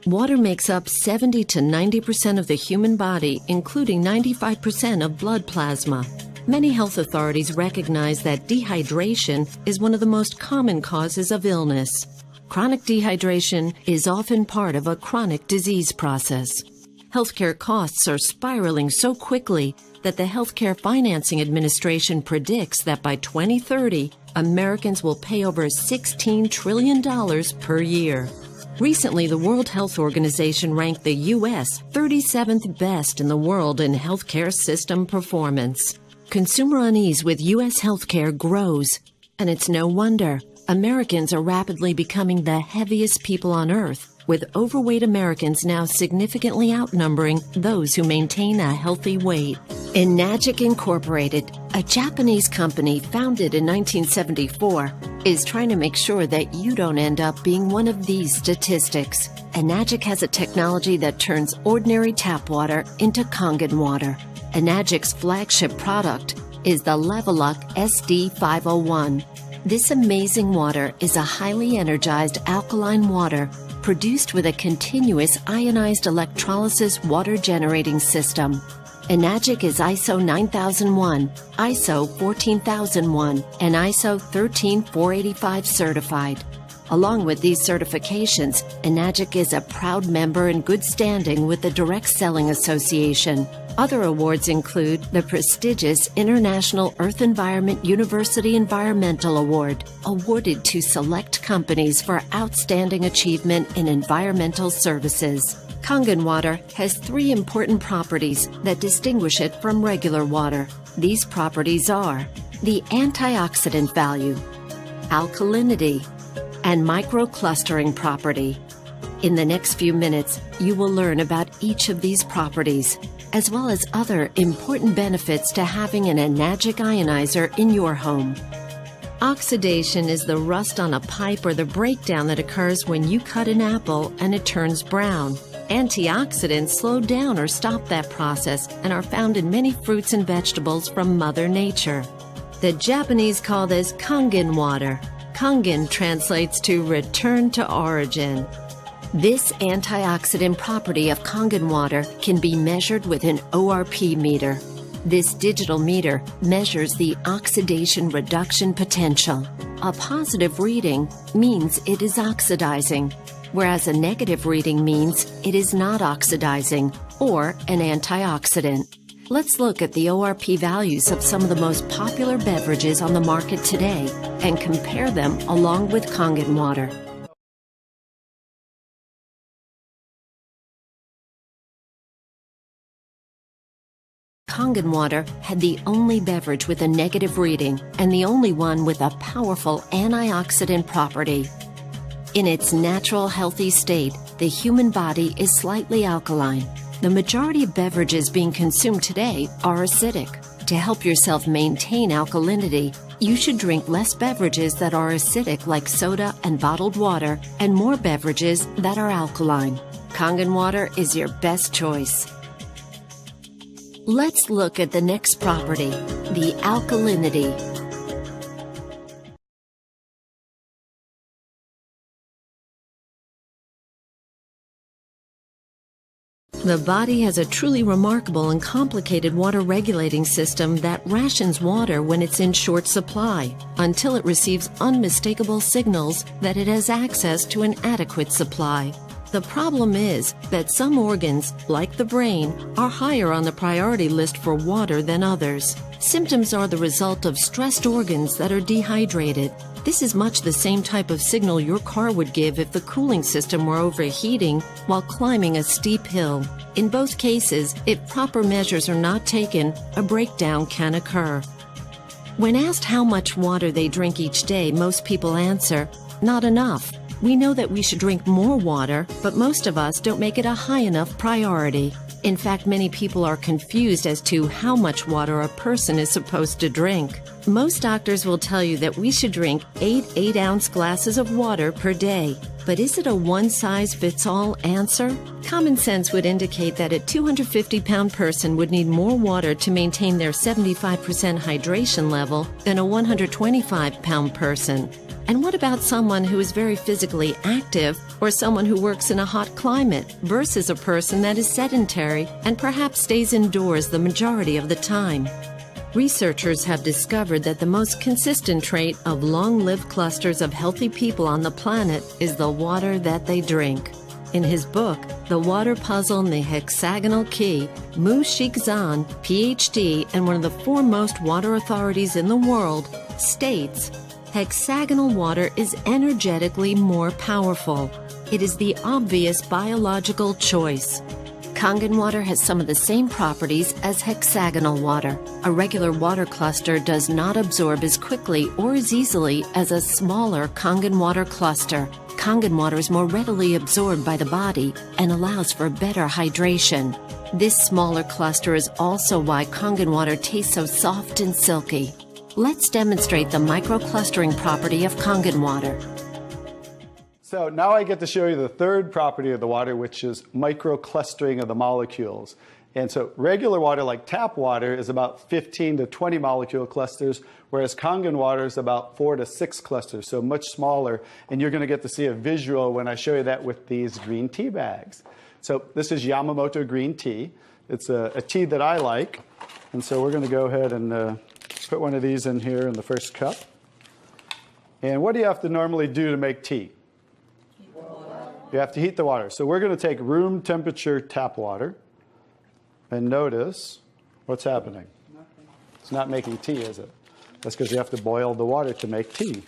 Water makes up 70 to 90% of the human body, including 95% of blood plasma. Many health authorities recognize that dehydration is one of the most common causes of illness. Chronic dehydration is often part of a chronic disease process. Healthcare costs are spiraling so quickly that the Healthcare Financing Administration predicts that by 2030, Americans will pay over $16 trillion per year. Recently, the World Health Organization ranked the U.S. 37th best in the world in healthcare system performance. Consumer unease with U.S. healthcare grows, and it's no wonder. Americans are rapidly becoming the heaviest people on Earth, with overweight Americans now significantly outnumbering those who maintain a healthy weight. Enagic Incorporated, a Japanese company founded in 1974, is trying to make sure that you don't end up being one of these statistics. Enagic has a technology that turns ordinary tap water into Kangen water. Enagic's flagship product is the Leveluck SD501. This amazing water is a highly energized alkaline water produced with a continuous ionized electrolysis water generating system. Enagic is ISO 9001, ISO 14001, and ISO 13485 certified. Along with these certifications, Enagic is a proud member in good standing with the Direct Selling Association. Other awards include the prestigious International Earth Environment University Environmental Award, awarded to select companies for outstanding achievement in environmental services. Kangen water has 3 important properties that distinguish it from regular water. These properties are the antioxidant value, alkalinity, and microclustering property. In the next few minutes, you will learn about each of these properties, as well as other important benefits to having an Enagic ionizer in your home. Oxidation is the rust on a pipe or the breakdown that occurs when you cut an apple and it turns brown. Antioxidants slow down or stop that process and are found in many fruits and vegetables from Mother Nature. The Japanese call this Kangen water. Kangen translates to return to origin. This antioxidant property of Kangen water can be measured with an ORP meter. This digital meter measures the oxidation reduction potential. A positive reading means it is oxidizing, whereas a negative reading means it is not oxidizing or an antioxidant. Let's look at the ORP values of some of the most popular beverages on the market today and compare them along with Kangen water. Kangen water had the only beverage with a negative reading and the only one with a powerful antioxidant property. In its natural healthy state, the human body is slightly alkaline. The majority of beverages being consumed today are acidic. To help yourself maintain alkalinity, you should drink less beverages that are acidic like soda and bottled water and more beverages that are alkaline. Kangen water is your best choice. Let's look at the next property, the alkalinity. The body has a truly remarkable and complicated water regulating system that rations water when it's in short supply, until it receives unmistakable signals that it has access to an adequate supply. The problem is that some organs, like the brain, are higher on the priority list for water than others. Symptoms are the result of stressed organs that are dehydrated. This is much the same type of signal your car would give if the cooling system were overheating while climbing a steep hill. In both cases, if proper measures are not taken, a breakdown can occur. When asked how much water they drink each day, most people answer, "Not enough." We know that we should drink more water, but most of us don't make it a high enough priority. In fact, many people are confused as to how much water a person is supposed to drink. Most doctors will tell you that we should drink 8 8-ounce glasses of water per day. But is it a one-size-fits-all answer? Common sense would indicate that a 250-pound person would need more water to maintain their 75% hydration level than a 125-pound person. And what about someone who is very physically active or someone who works in a hot climate versus a person that is sedentary and perhaps stays indoors the majority of the time? Researchers have discovered that the most consistent trait of long-lived clusters of healthy people on the planet is the water that they drink. In his book, The Water Puzzle and the Hexagonal Key, Mu-Shik Zan, PhD and one of the foremost water authorities in the world, states, hexagonal water is energetically more powerful. It is the obvious biological choice. Kangen water has some of the same properties as hexagonal water. A regular water cluster does not absorb as quickly or as easily as a smaller Kangen water cluster. Kangen water is more readily absorbed by the body and allows for better hydration. This smaller cluster is also why Kangen water tastes so soft and silky. Let's demonstrate the microclustering property of Kangen water. So now I get to show you the third property of the water, which is microclustering of the molecules. And so regular water, like tap water, is about 15 to 20 molecule clusters, whereas Kangen water is about 4 to 6 clusters, so much smaller. And you're going to get to see a visual when I show you that with these green tea bags. So this is Yamamoto green tea. It's a tea that I like. And so we're going to go ahead and put one of these in here in the first cup. And what do you have to normally do to make tea? You have to heat the water. So we're going to take room temperature tap water. And notice what's happening. It's not making tea, is it? That's because you have to boil the water to make tea.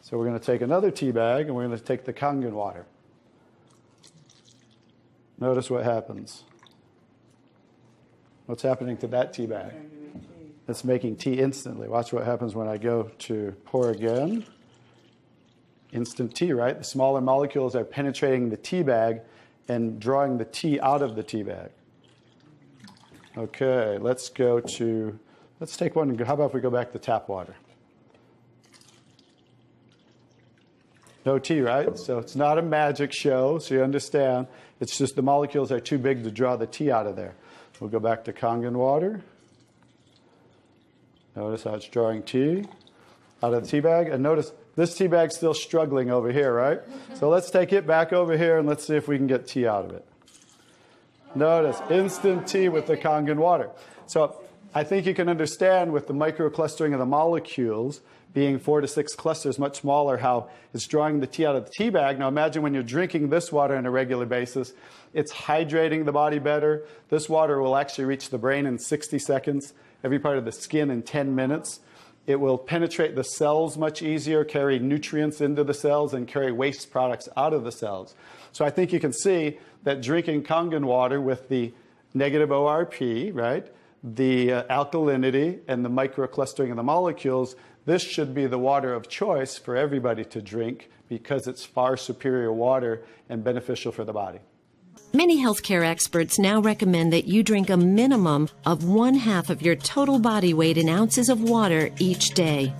So we're going to take another tea bag and we're going to take the Kangen water. Notice what happens. What's happening to that tea bag? It's making tea instantly. Watch what happens when I go to pour again. Instant tea, right? The smaller molecules are penetrating the tea bag and drawing the tea out of the tea bag. Okay, let's take one. How about if we go back to tap water? No tea, right? So it's not a magic show, so you understand. It's just the molecules are too big to draw the tea out of there. We'll go back to Kangen water. Notice how it's drawing tea out of the tea bag. And notice this tea bag's still struggling over here, right? So let's take it back over here and let's see if we can get tea out of it. Notice, instant tea with the Kangen water. So I think you can understand with the microclustering of the molecules being 4 to 6 clusters, much smaller, how it's drawing the tea out of the tea bag. Now imagine when you're drinking this water on a regular basis, it's hydrating the body better. This water will actually reach the brain in 60 seconds, every part of the skin in 10 minutes. It will penetrate the cells much easier, carry nutrients into the cells, and carry waste products out of the cells. So I think you can see that drinking Kangen water with the negative ORP, right, the alkalinity, and the microclustering of the molecules, this should be the water of choice for everybody to drink because it's far superior water and beneficial for the body. Many healthcare experts now recommend that you drink a minimum of 1/2 of your total body weight in ounces of water each day.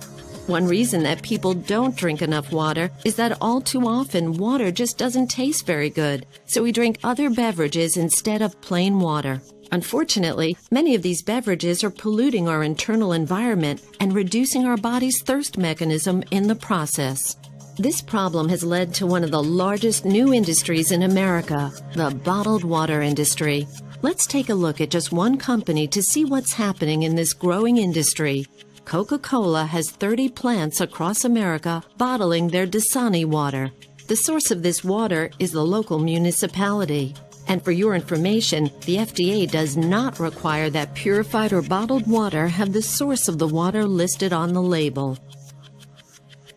One reason that people don't drink enough water is that all too often water just doesn't taste very good, so we drink other beverages instead of plain water. Unfortunately, many of these beverages are polluting our internal environment and reducing our body's thirst mechanism in the process. This problem has led to one of the largest new industries in America, the bottled water industry. Let's take a look at just one company to see what's happening in this growing industry. Coca-Cola has 30 plants across America bottling their Dasani water. The source of this water is the local municipality. And for your information, the FDA does not require that purified or bottled water have the source of the water listed on the label.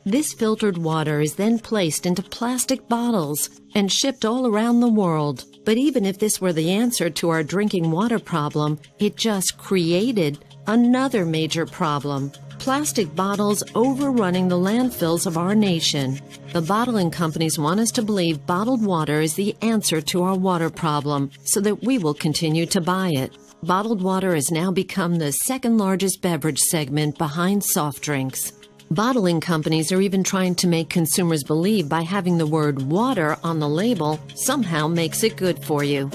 This filtered water is then placed into plastic bottles and shipped all around the world. But even if this were the answer to our drinking water problem, it just created another major problem: plastic bottles overrunning the landfills of our nation. The bottling companies want us to believe bottled water is the answer to our water problem so that we will continue to buy it. Bottled water has now become the second largest beverage segment behind soft drinks. Bottling companies are even trying to make consumers believe by having the word water on the label somehow makes it good for you.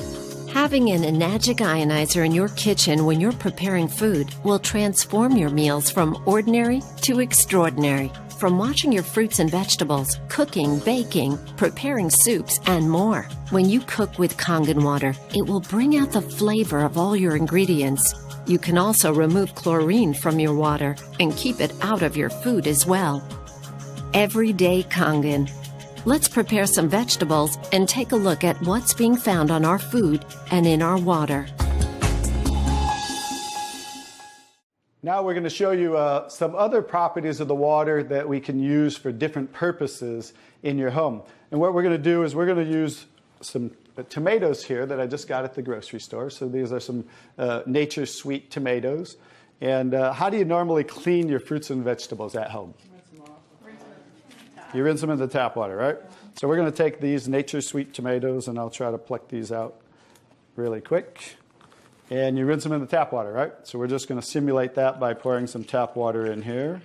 Having an Enagic ionizer in your kitchen when you're preparing food will transform your meals from ordinary to extraordinary. From washing your fruits and vegetables, cooking, baking, preparing soups, and more. When you cook with Kangen water, it will bring out the flavor of all your ingredients. You can also remove chlorine from your water and keep it out of your food as well. Everyday Kangen. Let's prepare some vegetables and take a look at what's being found on our food and in our water. Now we're going to show you some other properties of the water that we can use for different purposes in your home. And what we're going to do is we're going to use some tomatoes here that I just got at the grocery store. So these are some Nature's Sweet tomatoes. And how do you normally clean your fruits and vegetables at home? You rinse them in the tap water, right? So we're going to take these Nature's Sweet tomatoes, and I'll try to pluck these out really quick. And you rinse them in the tap water, right? So we're just going to simulate that by pouring some tap water in here.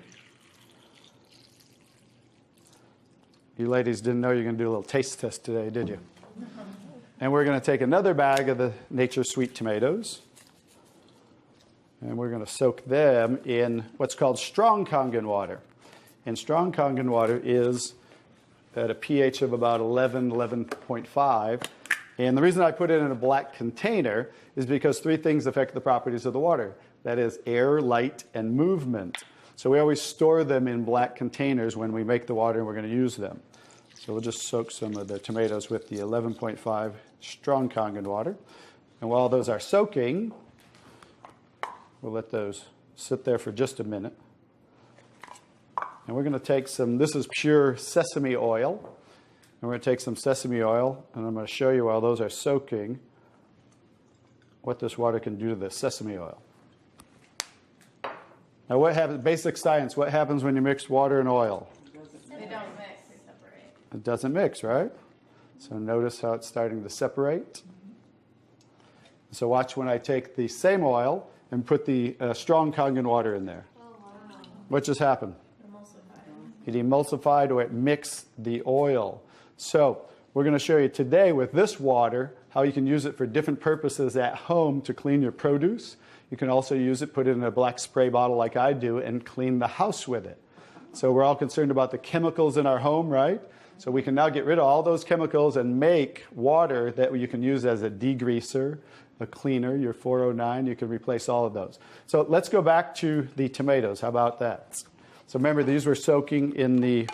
You ladies didn't know you were going to do a little taste test today, did you? And we're going to take another bag of the Nature's Sweet tomatoes. And we're going to soak them in what's called strong Kangen water. And strong Kangen water is at a pH of about 11.5. And the reason I put it in a black container is because three things affect the properties of the water. That is air, light, and movement. So we always store them in black containers when we make the water and we're going to use them. So we'll just soak some of the tomatoes with the 11.5 strong Kangen water. And while those are soaking, we'll let those sit there for just a minute. And we're going to take some, this is pure sesame oil. And we're going to take some sesame oil, and I'm going to show you while those are soaking what this water can do to the sesame oil. Now what happens, basic science, what happens when you mix water and oil? They don't mix, they separate. It doesn't mix, right? So notice how it's starting to separate. So watch when I take the same oil and put the strong Kangen water in there. Oh, wow. What just happened? Emulsified. It emulsified or it mixed the oil. So we're going to show you today with this water how you can use it for different purposes at home to clean your produce. You can also use it, put it in a black spray bottle like I do, and clean the house with it. So we're all concerned about the chemicals in our home, right? So we can now get rid of all those chemicals and make water that you can use as a degreaser, a cleaner, your 409. You can replace all of those. So let's go back to the tomatoes. How about that? So remember, these were soaking in the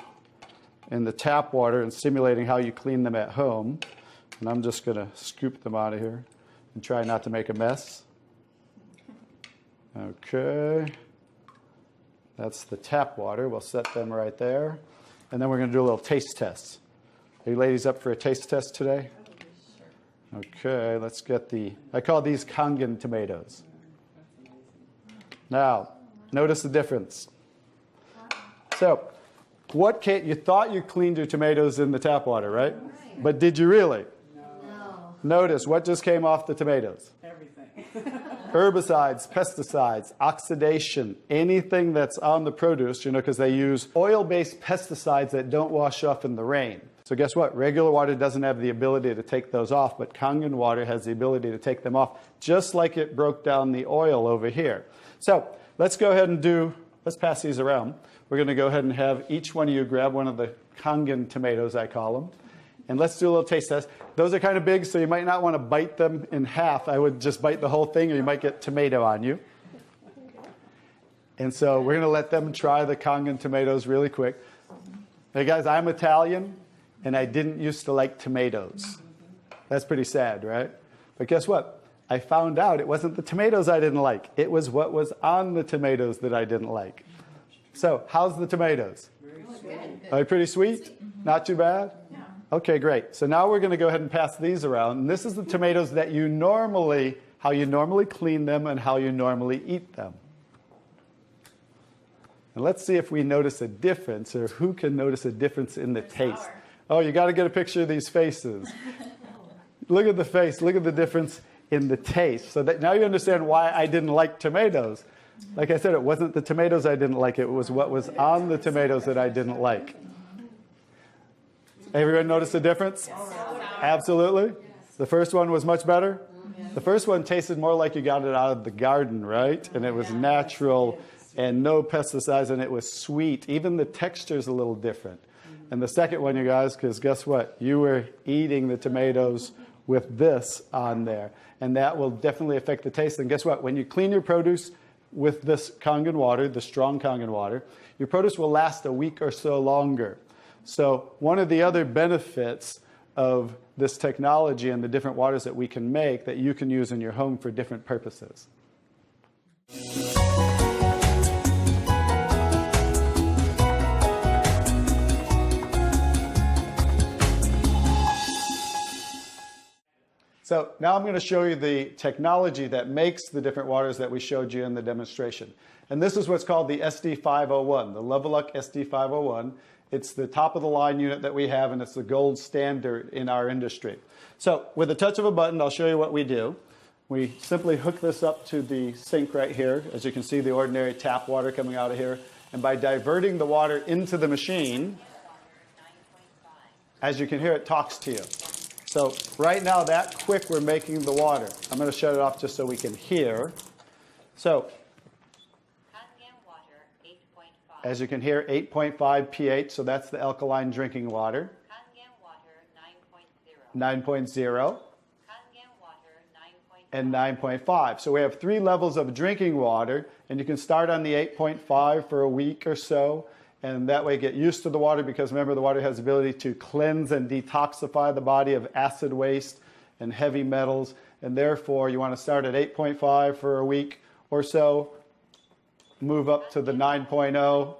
tap water and simulating how you clean them at home. And I'm just going to scoop them out of here and try not to make a mess. Okay. That's the tap water. We'll set them right there. And then we're going to do a little taste test. Are you ladies up for a taste test today? Okay, let's get I call these Kangen tomatoes. Now, notice the difference. So, you thought you cleaned your tomatoes in the tap water, right? But did you really? No. Notice what just came off the tomatoes. Everything. Herbicides, pesticides, oxidation, anything that's on the produce, because they use oil-based pesticides that don't wash off in the rain. So guess what? Regular water doesn't have the ability to take those off, but Kangen water has the ability to take them off, just like it broke down the oil over here. So let's go ahead and let's pass these around. We're going to go ahead and have each one of you grab one of the Kangen tomatoes, I call them. And let's do a little taste test. Those are kind of big, so you might not want to bite them in half. I would just bite the whole thing, or you might get tomato on you. And so we're going to let them try the Kangen tomatoes really quick. Hey, guys, I'm Italian, and I didn't used to like tomatoes. That's pretty sad, right? But guess what? I found out it wasn't the tomatoes I didn't like. It was what was on the tomatoes that I didn't like. So how's the tomatoes? Are they pretty sweet? Not too bad? Okay, great. So now we're going to go ahead and pass these around. And this is the tomatoes that how you normally clean them and how you normally eat them. And let's see if we notice a difference, or who can notice a difference in the taste. Sour. Oh, you got to get a picture of these faces. Look at the face. Look at the difference in the taste. So that now you understand why I didn't like tomatoes. Like I said, it wasn't the tomatoes I didn't like, it was what was on the tomatoes that I didn't like. Everyone notice the difference? Absolutely. The first one was much better. The first one tasted more like you got it out of the garden, right? And it was natural and no pesticides, and it was sweet. Even the texture's a little different. And the second one, you guys, because guess what? You were eating the tomatoes with this on there. And that will definitely affect the taste. And guess what? When you clean your produce with this Kangen water, the strong Kangen water, your produce will last a week or so longer. So one of the other benefits of this technology and the different waters that we can make that you can use in your home for different purposes. So now I'm going to show you the technology that makes the different waters that we showed you in the demonstration. And this is what's called the SD501, the Leveluk SD501. It's the top of the line unit that we have, and it's the gold standard in our industry. So with a touch of a button, I'll show you what we do. We simply hook this up to the sink right here. As you can see, the ordinary tap water coming out of here. And by diverting the water into the machine, as you can hear, it talks to you. So right now, that quick, we're making the water. I'm going to shut it off just so we can hear. So as you can hear, 8.5 pH, so that's the alkaline drinking water. Kangen water 9.0. 9.0. Kangen water 9.5. And 9.5. So we have 3 levels of drinking water, and you can start on the 8.5 for a week or so, and that way get used to the water, because remember, the water has the ability to cleanse and detoxify the body of acid waste and heavy metals, and therefore you want to start at 8.5 for a week or so, move up to the 9.0,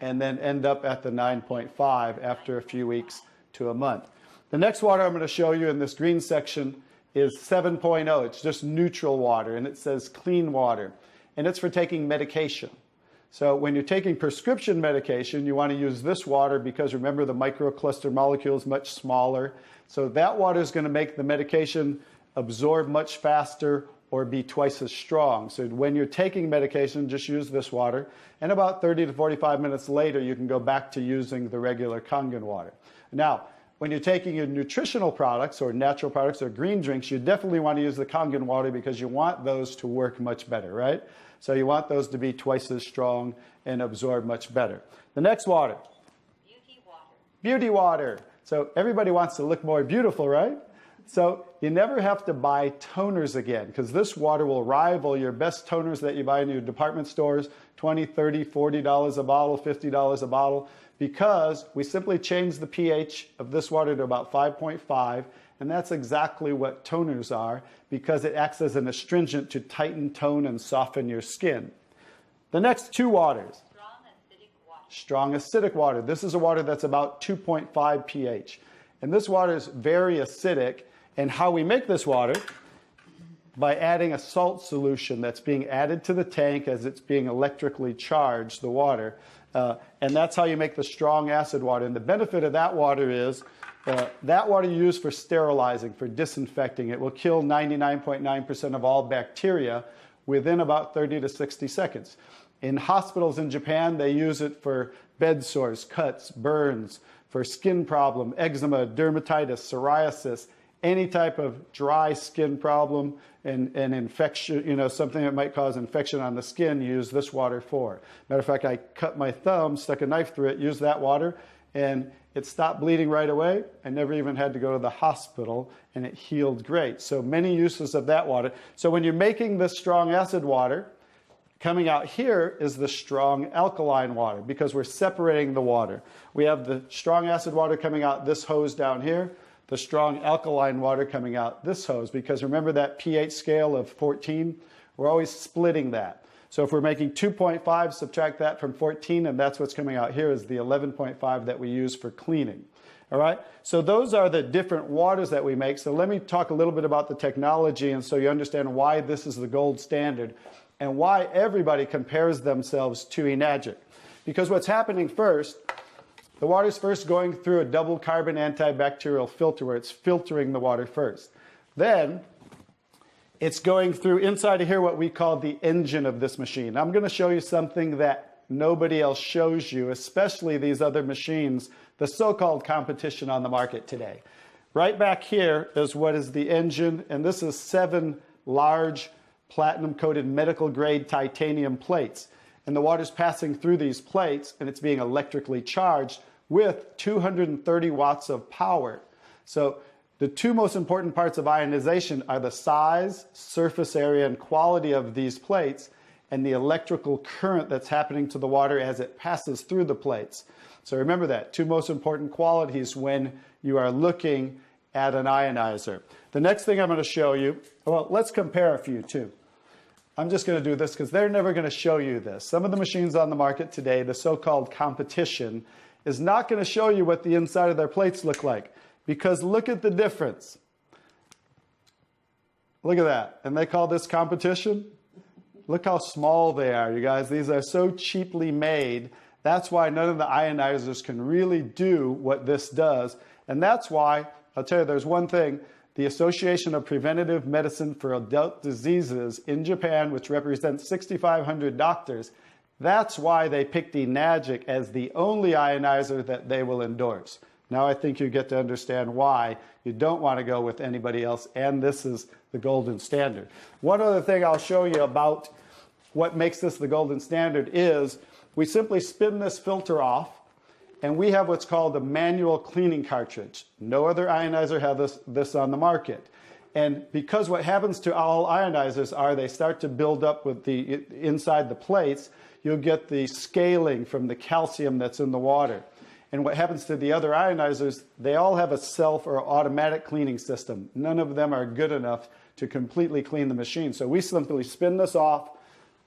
and then end up at the 9.5 after a few weeks to a month. The next water I'm going to show you in this green section is 7.0. It's just neutral water, and it says clean water, and it's for taking medication. So when you're taking prescription medication, you want to use this water because remember, the microcluster molecule is much smaller. So that water is going to make the medication absorb much faster or be twice as strong. So when you're taking medication, just use this water. And about 30 to 45 minutes later, you can go back to using the regular Kangen water. Now, when you're taking your nutritional products or natural products or green drinks, you definitely want to use the Kangen water because you want those to work much better, right? So you want those to be twice as strong and absorb much better. The next water. Beauty water. Beauty water. So everybody wants to look more beautiful, right? So you never have to buy toners again, because this water will rival your best toners that you buy in your department stores, $20, $30, $40 a bottle, $50 a bottle, because we simply change the pH of this water to about 5.5, and that's exactly what toners are, because it acts as an astringent to tighten, tone, and soften your skin. The next 2 waters. Strong acidic water. Strong acidic water. This is a water that's about 2.5 pH. And this water is very acidic. And how we make this water? By adding a salt solution that's being added to the tank as it's being electrically charged, the water. And that's how you make the strong acid water. And the benefit of that water is that water you use for sterilizing, for disinfecting. It will kill 99.9% of all bacteria within about 30 to 60 seconds. In hospitals in Japan, they use it for bed sores, cuts, burns, for skin problem, eczema, dermatitis, psoriasis, any type of dry skin problem and infection, something that might cause infection on the skin, use this water for. Matter of fact, I cut my thumb, stuck a knife through it, used that water, and it stopped bleeding right away. I never even had to go to the hospital, and it healed great. So many uses of that water. So when you're making this strong acid water, coming out here is the strong alkaline water, because we're separating the water. We have the strong acid water coming out this hose down here, the strong alkaline water coming out this hose, because remember that pH scale of 14? We're always splitting that. So if we're making 2.5, subtract that from 14, and that's what's coming out here is the 11.5 that we use for cleaning. All right? So those are the different waters that we make. So let me talk a little bit about the technology, and so you understand why this is the gold standard and why everybody compares themselves to Enagic. Because what's happening first, the water's first going through a double carbon antibacterial filter where it's filtering the water first. Then It's going through inside of here what we call the engine of this machine. I'm going to show you something that nobody else shows you, especially these other machines, the so-called competition on the market today. Right back here is what is the engine, and this is 7 large platinum-coated medical-grade titanium plates. And the water's passing through these plates, and it's being electrically charged with 230 watts of power. So the 2 most important parts of ionization are the size, surface area, and quality of these plates, and the electrical current that's happening to the water as it passes through the plates. So remember that, 2 most important qualities when you are looking at an ionizer. The next thing I'm going to show you, well, let's compare a few too. I'm just going to do this because they're never going to show you this. Some of the machines on the market today, the so-called competition, is not going to show you what the inside of their plates look like. Because look at the difference. Look at that. And they call this competition? Look how small they are, you guys. These are so cheaply made. That's why none of the ionizers can really do what this does. And that's why, I'll tell you, there's one thing. The Association of Preventive Medicine for Adult Diseases in Japan, which represents 6,500 doctors, that's why they picked Enagic as the only ionizer that they will endorse. Now I think you get to understand why you don't want to go with anybody else, and this is the golden standard. One other thing I'll show you about what makes this the golden standard is we simply spin this filter off, and we have what's called a manual cleaning cartridge. No other ionizer has this on the market. And because what happens to all ionizers are they start to build up with the inside the plates, you'll get the scaling from the calcium that's in the water. And what happens to the other ionizers, they all have a self or automatic cleaning system. None of them are good enough to completely clean the machine. So we simply spin this off,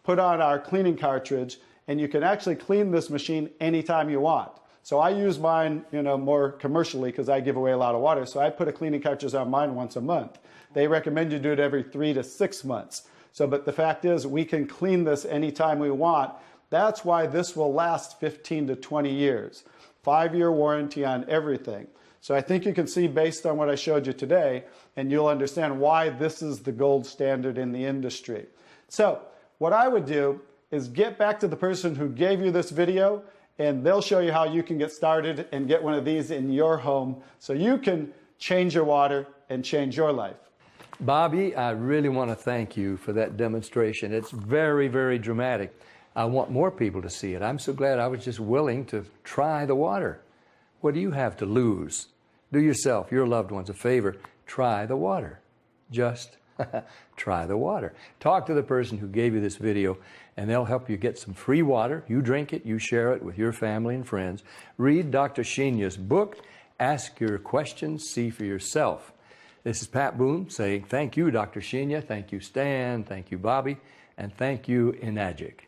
put on our cleaning cartridge, and you can actually clean this machine anytime you want. So I use mine, more commercially because I give away a lot of water. So I put a cleaning cartridge on mine once a month. They recommend you do it every 3 to 6 months. But the fact is we can clean this anytime we want. That's why this will last 15 to 20 years. 5-year warranty on everything. So I think you can see based on what I showed you today, and you'll understand why this is the gold standard in the industry. So what I would do is get back to the person who gave you this video, and they'll show you how you can get started and get one of these in your home so you can change your water and change your life. Bobby, I really want to thank you for that demonstration. It's very, very dramatic. I want more people to see it. I'm so glad I was just willing to try the water. What do you have to lose? Do yourself, your loved ones a favor. Try the water. Just try the water. Talk to the person who gave you this video, and they'll help you get some free water. You drink it, you share it with your family and friends. Read Dr. Shenya's book. Ask your questions, see for yourself. This is Pat Boone saying thank you, Dr. Shenya. Thank you, Stan. Thank you, Bobby. And thank you, Enagic.